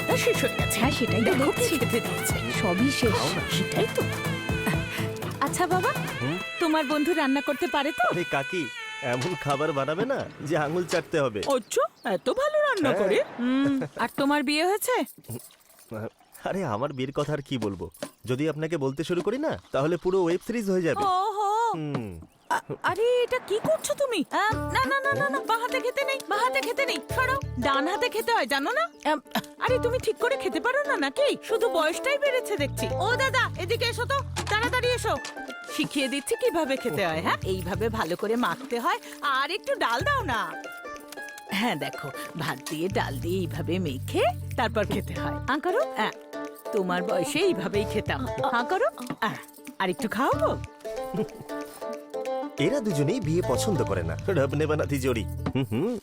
রান্নাটা শেষ হয়ে গেছে। হ্যাঁ, সেটাই তো দেখো দেখছি। খেতে দিচ্ছে। সবই শেষ। সেটাই তো। আচ্ছা বাবা, হুম? তোমার বন্ধু রান্না করতে পারে তো? আরে কাকি, এমন খাবার বানাবে না যে আঙুল চাটতে হবে। আচ্ছা, এত ভালো রান্না হ্যাঁ। করে। আর তোমার বিয়ে হয়েছে? আরে আমার বিয়ের কথা আর কি বলবো, যদি আপনাকে বলতে শুরু করি না তাহলে পুরো ওয়েব সিরিজ হয়ে যাবে। ওহো, হুম। আরে এটা কি করছো তুমি? না না না না না, বাঁ হাতে খেতে নেই, বাঁ হাতে খেতে নেই, সরাও। ডান হাতে খেতে হয়, জানো না? আরে তুমি ঠিক করে খেতে পারো না নাকি? শুধু বয়সটাই বেড়েছে দেখছি। ও দাদা, এদিকে এসো তো, তাড়াতাড়ি এসো। শিখিয়ে দিচ্ছি কিভাবে খেতে হয়। হ্যাঁ, এইভাবে ভালো করে মাখতে হয়। আর একটু ডাল দাও না। হ্যাঁ দেখো, ভাত দিয়ে ডাল দিয়ে এইভাবে মেখে তারপর খেতে হয়। আ করো। তোমার বয়সে এইভাবেই খেতাম। হ্যাঁ করো। আর একটু খাওয়াবো? এরা দুজনেই বিয়ে পছন্দ করে না, রব নে বানাতি জোড়ি। হুম হুম।